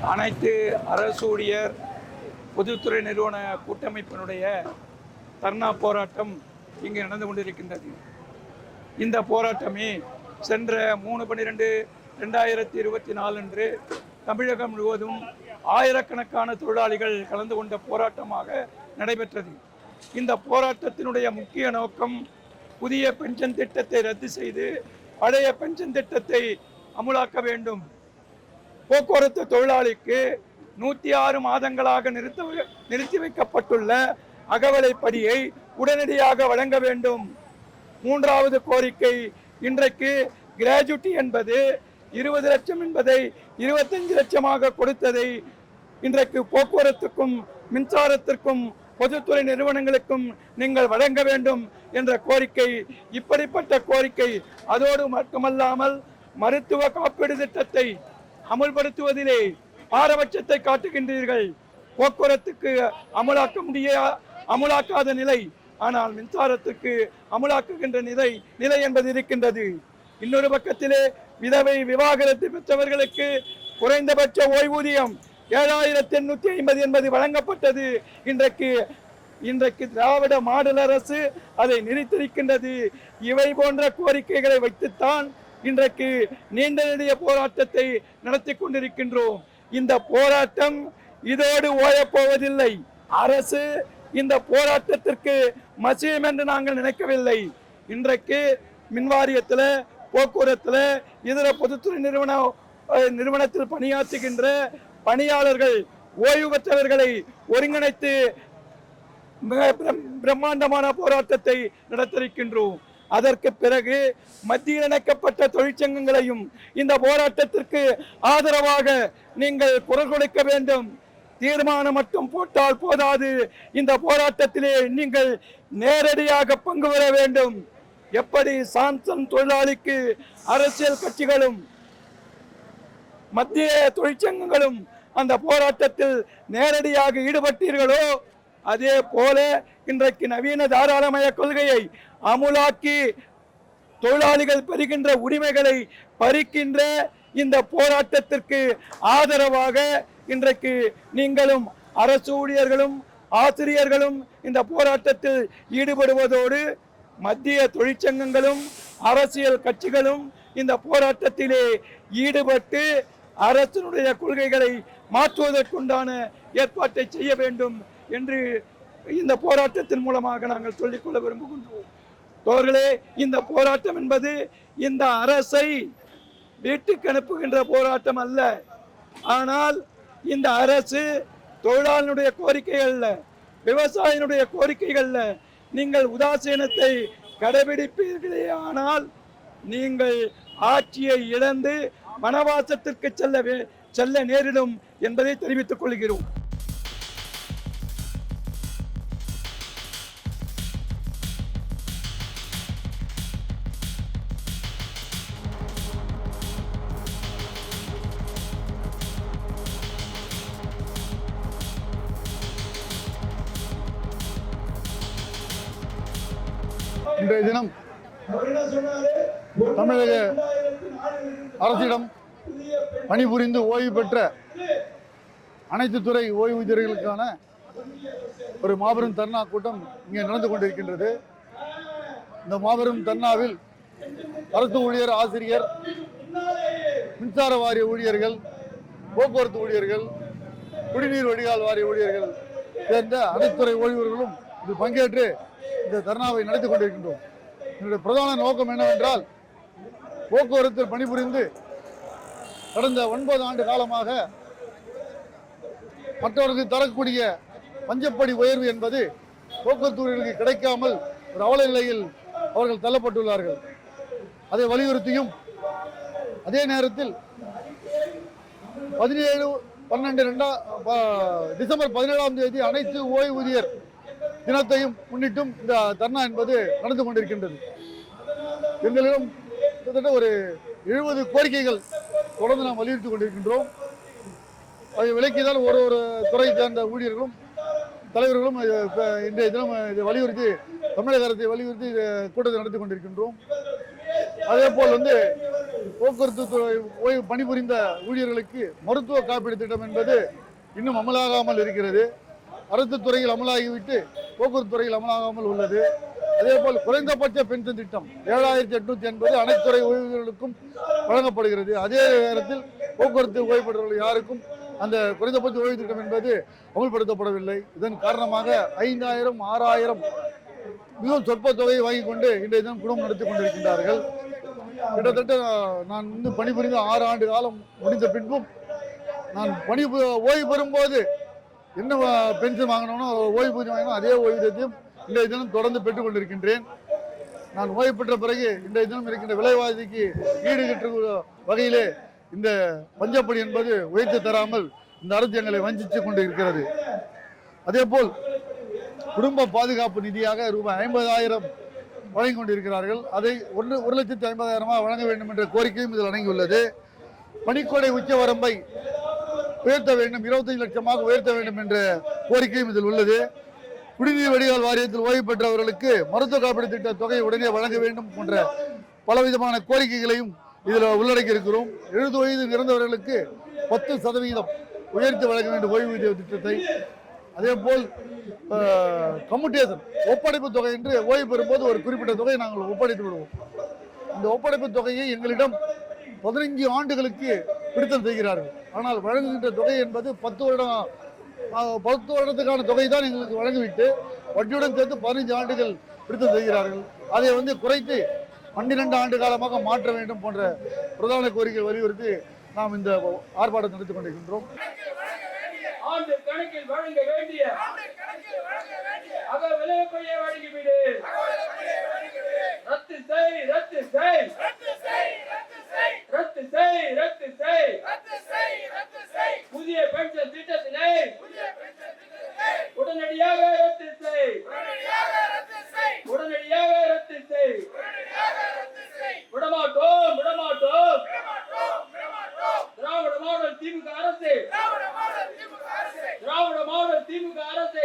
அனைத்து அரசு ஊழியர் பொதுத்துறை நிறுவன கூட்டமைப்பினுடைய தர்ணா போராட்டம் இங்கே நடந்து கொண்டிருக்கின்றது. இந்த போராட்டமே சென்ற 3/12/2024 அன்று தமிழகம் முழுவதும் ஆயிரக்கணக்கான தொழிலாளிகள் கலந்து கொண்ட போராட்டமாக நடைபெற்றது. இந்த போராட்டத்தினுடைய முக்கிய நோக்கம் புதிய பென்ஷன் திட்டத்தை ரத்து செய்து பழைய பென்ஷன் திட்டத்தை அமுலாக்க வேண்டும். போக்குவரத்து தொழிலாளிக்கு 106 மாதங்களாக நிறுத்தி வைக்கப்பட்டுள்ள அகவலைப்படியை உடனடியாக வழங்க வேண்டும். மூன்றாவது கோரிக்கை, இன்றைக்கு கிராஜுவிட்டி என்பது 20 லட்சம் என்பதை 25 லட்சமாக கொடுத்ததை இன்றைக்கு போக்குவரத்துக்கும் மின்சாரத்திற்கும் பொதுத்துறை நிறுவனங்களுக்கும் நீங்கள் வழங்க வேண்டும் என்ற கோரிக்கை. இப்படிப்பட்ட கோரிக்கை. அதோடு மட்டுமல்லாமல் மருத்துவ காப்பீடு திட்டத்தை அமுல்படுத்துவதிலே பாரபட்சத்தை காட்டுகின்றீர்கள். போக்குவரத்துக்கு அமுலாக்காத நிலை, ஆனால் மின்சாரத்துக்கு அமுலாக்குகின்ற நிலை என்பது இருக்கின்றது. இன்னொரு பக்கத்திலே விதவை விவாகரத்து பெற்றவர்களுக்கு குறைந்தபட்ச ஓய்வூதியம் 7,850 என்பது வழங்கப்பட்டது. இன்றைக்கு திராவிட மாடல் அரசு அதை நிறுத்திருக்கின்றது. இவை போன்ற கோரிக்கைகளை வைத்துத்தான் இன்றைக்கு நீண்ட நெடிய போராட்டத்தை நடத்தி கொண்டிருக்கின்றோம். இந்த போராட்டம் இதோடு ஓயப்போவதில்லை. அரசு இந்த போராட்டத்திற்கு மசியும் என்று நாங்கள் நினைக்கவில்லை. இன்றைக்கு மின்வாரியத்தில், போக்குவரத்தில், இதர பொதுத்துறை நிறுவனத்தில் பணியாற்றுகின்ற பணியாளர்கள், ஓய்வு பெற்றவர்களை ஒருங்கிணைத்து பிரம்மாண்டமான போராட்டத்தை நடத்திருக்கின்றோம். அதற்கு பிறகு மத்தியில் இணைக்கப்பட்ட தொழிற்சங்கங்களையும் இந்த போராட்டத்திற்கு ஆதரவாக நீங்கள் குரல் கொடுக்க வேண்டும். தீர்மானம் மட்டும் போட்டால் போதாது, இந்த போராட்டத்திலே நீங்கள் நேரடியாக பங்கு பெற வேண்டும். எப்படி சாம்சங் தொழிலாளிக்கு அரசியல் கட்சிகளும் மத்திய தொழிற்சங்கங்களும் அந்த போராட்டத்தில் நேரடியாக ஈடுபட்டீர்களோ, அதே போல இன்றைக்கு நவீன தாராளமய கொள்கையை அமுலாக்கி தொழிலாளிகள் பெறுகின்ற உரிமைகளை பறிக்கின்ற இந்த போராட்டத்திற்கு ஆதரவாக இன்றைக்கு நீங்களும் அரசு ஊழியர்களும் ஆசிரியர்களும் இந்த போராட்டத்தில் ஈடுபடுவதோடு மத்திய தொழிற்சங்கங்களும் அரசியல் கட்சிகளும் இந்த போராட்டத்திலே ஈடுபட்டு அரசினுடைய கொள்கைகளை மாற்றுவதற்குண்டான ஏற்பாட்டை செய்ய வேண்டும் என்று இந்த போராட்டத்தின் மூலமாக நாங்கள் சொல்லிக்கொள்ள விரும்புகின்றோம். தோழர்களே, இந்த போராட்டம் என்பது இந்த அரசை வீட்டுக்கு அனுப்புகின்ற போராட்டம் அல்ல. ஆனால் இந்த அரசு தொழிலாளனுடைய கோரிக்கைகள்ல, விவசாயினுடைய கோரிக்கைகள்ல நீங்கள் உதாசீனத்தை கடைபிடிப்பீர்களே, ஆனால் நீங்கள் ஆட்சியை இழந்து வனவாசத்திற்கு செல்ல நேரிடும் என்பதை தெரிவித்துக் கொள்கிறோம். இன்றைய தினம் தமிழக அரசிடம் பணிபுரிந்து ஓய்வு பெற்ற அனைத்து துறை ஓய்வூதியர்களுக்கான ஒரு மாபெரும் தர்ணா கூட்டம் இங்கே நடந்து கொண்டிருக்கின்றது. இந்த மாபெரும் தர்ணாவில் அரசு ஊழியர், ஆசிரியர், மின்சார வாரிய ஊழியர்கள், போக்குவரத்து ஊழியர்கள், குடிநீர் வடிகால் வாரிய ஊழியர்கள் சேர்ந்த அனைத்து துறை ஓய்வூதியர்களும் இது பங்கேற்று இந்த தர்ணாவை நடத்தி கொண்டிருக்கின்றோம். என்னுடைய பிரதான நோக்கம் என்னவென்றால், போக்குவரத்தில் பணிபுரிந்து கடந்த 9 ஆண்டு காலமாக மற்றவர்களுக்கு தரக்கூடிய பஞ்சப்படி உயர்வு என்பது போக்குவரத்து ஊழியர்களுக்கு கிடைக்காமல் ஒரு அவல நிலையில் அவர்கள் தள்ளப்பட்டுள்ளார்கள். அதை வலியுறுத்தியும், அதே நேரத்தில் 17/12 டிசம்பர் 17 அனைத்து ஓய்வூதியர் தினத்தையும் முன்னிட்டும் இந்த தர்ணா என்பது நடந்து கொண்டிருக்கின்றது. எங்களிடம் கிட்டத்தட்ட ஒரு 70 கோரிக்கைகள் தொடர்ந்து நாம் வலியுறுத்தி கொண்டிருக்கின்றோம். அதை விலக்கிதான் ஒரு துறை சார்ந்த ஊழியர்களும் தலைவர்களும் இன்றைய தினம் இதை வலியுறுத்தி, தமிழக அரசை வலியுறுத்தி கூட்டத்தை நடத்தி கொண்டிருக்கின்றோம். அதே போல் போக்குவரத்து துறை ஓய்வு பணிபுரிந்த ஊழியர்களுக்கு மருத்துவ காப்பீடு திட்டம் என்பது இன்னும் அமலாகாமல் இருக்கிறது. அரசு துறையில் அமலாகிவிட்டு போக்குவரத்து துறையில் அமலாகாமல் உள்ளது. அதேபோல் குறைந்தபட்ச பென்ஷன் திட்டம் 7880 அனைத்து துறை ஓய்வூதியர்களுக்கும் வழங்கப்படுகிறது. அதே நேரத்தில் போக்குவரத்து ஓய்வு பெற்றவர்கள் யாருக்கும் அந்த குறைந்தபட்ச ஓய்வு திட்டம் என்பது அமல்படுத்தப்படவில்லை. இதன் காரணமாக 5000 6000 மிகவும் சொற்ப தொகையை வாங்கி கொண்டு இன்றைய தினம் குடும்பம் நடத்தி கொண்டிருக்கின்றார்கள். கிட்டத்தட்ட நான் பணிபுரிந்து 6 ஆண்டு காலம் முடிந்த பின்பும் நான் ஓய்வு பெறும்போது என்ன பென்ஷன் வாங்கினோனோ ஓய்வூதியம் வாங்கினோம் அதே ஓய்வூதியத்தையும் இன்றைய தினம் தொடர்ந்து பெற்றுக் கொண்டிருக்கின்றேன். நான் ஓய்வு பெற்ற பிறகு இன்றைய தினம் இருக்கின்ற விலைவாசிக்கு ஈடு கட்டுற வகையிலே இந்த பஞ்சப்படி என்பது உயர்த்தி தராமல் இந்த அரசு எங்களை வஞ்சித்துக் கொண்டு இருக்கிறது. அதே போல் குடும்ப பாதுகாப்பு நிதியாக ரூபாய் 50,000 வழங்கி கொண்டிருக்கிறார்கள். அதை 1,50,000 வழங்க வேண்டும் என்ற கோரிக்கையும் இதில் அடங்கியுள்ளது. பணிக்கொடை உச்ச வரம்பை உயர்த்த வேண்டும், 25 லட்சமாக உயர்த்த வேண்டும் என்ற கோரிக்கையும் இதில் உள்ளது. குடிநீர் வடிகால் வாரியத்தில் ஓய்வு பெற்றவர்களுக்கு மருத்துவ காப்பீடு திட்ட தொகையை உடனே வழங்க வேண்டும் போன்ற பலவிதமான கோரிக்கைகளையும் இதில் உள்ளடக்கி இருக்கிறோம். 70 வயது நிறந்தவர்களுக்கு 10% உயர்த்தி வழங்க வேண்டும் ஓய்வூதிய திட்டத்தை. அதே போல் கம்யூட்டேஷன் ஒப்படைப்பு தொகை என்று ஓய்வு பெறும்போது ஒரு குறிப்பிட்ட தொகையை நாங்கள் ஒப்படைத்து விடுவோம். இந்த ஒப்படைப்பு தொகையை எங்களிடம் 15 ஆண்டுகளுக்கு பிடித்தம் செய்கிறார்கள். ஆனால் வழங்குகின்ற தொகை என்பது 10 வருடத்துக்கான தொகை தான் எங்களுக்கு வழங்கிவிட்டு வட்டியுடன் சேர்த்து 15 ஆண்டுகள் பிடித்தம் செய்கிறார்கள். அதை குறைத்து 12 ஆண்டு காலமாக மாற்ற வேண்டும் போன்ற பிரதான கோரிக்கை வலியுறுத்தி நாம் இந்த ஆர்ப்பாட்டம் நடத்தி கொண்டிருக்கின்றோம். ஆண்டு கணக்கில் வழங்க வேண்டிய அகவிலைப்பையை வழங்கிவிடு. ரத்து செய், ரத்து செய், ரத்து செய், ரத்து செய். புதிய பென்ஷன் திட்டத்தினை உடனடியாக ரத்து செய், உடனடியாக ரத்து செய். விடமாட்டோம், விடமாட்டோம். திராவிட மாடல் திமுக அரசு, திராவிட மாடல் திமுக அரசு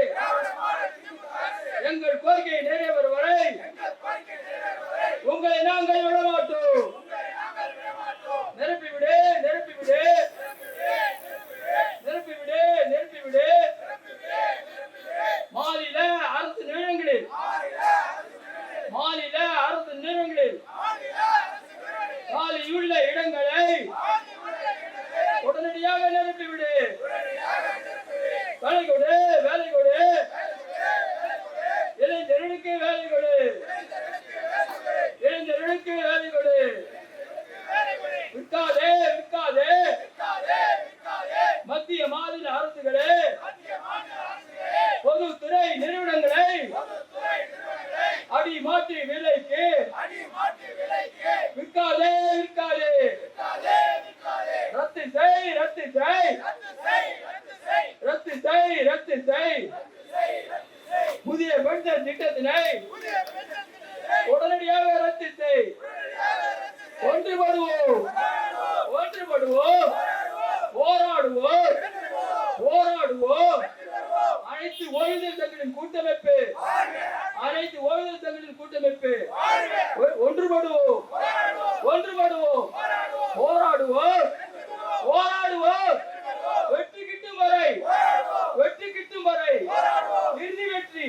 எங்கள் கோரிக்கை நிறைவேறும் வரை உங்களை நாங்கள் விடமாட்டோம். நிரப்பிவிடு, நிரப்பிவிடு, நிரப்பிவிடு, நிரப்பிவிடு. மாநில அரசு நிறுவனங்களில், மாநில அரசு நிறுவனங்களில் காலியுள்ள இடங்களை உடனடியாக நிரப்பிவிடு. வேலை கொடு, வேலை கொடு. இளைஞர்களுக்கு வேலை கொடு, இளைஞர்களுக்கு வேலை கொடு. விற்காதே, விற்காதே. மத்திய மாநில அரசுகளே, பொதுத்துறை நிறுவனங்களை அடி மாற்றி விலைக்கு விற்காதே, விற்காதே. ரத்து செய், ரத்து செய், ரத்து செய், ரத்து செய். புதிய பென்ஷன் திட்டத்தினை உடனடியாக ரத்து செய். ஒன்றுபடுவோம், ஒன்றுபடுவோம், போராடுவோம், போராடுவோம். அனைத்து ஓய்வூதிய சங்கங்களின் கூட்டமைப்பு, அனைத்து ஓய்வூதிய சங்கங்களின் கூட்டமைப்பு ஒன்றுபடுவோம், ஒன்றுபடுவோம், போராடுவோம், போராடுவோம். வெற்றி கிட்டும் வரை, வெற்றி கிட்டும் வரை இறுதி வெற்றி.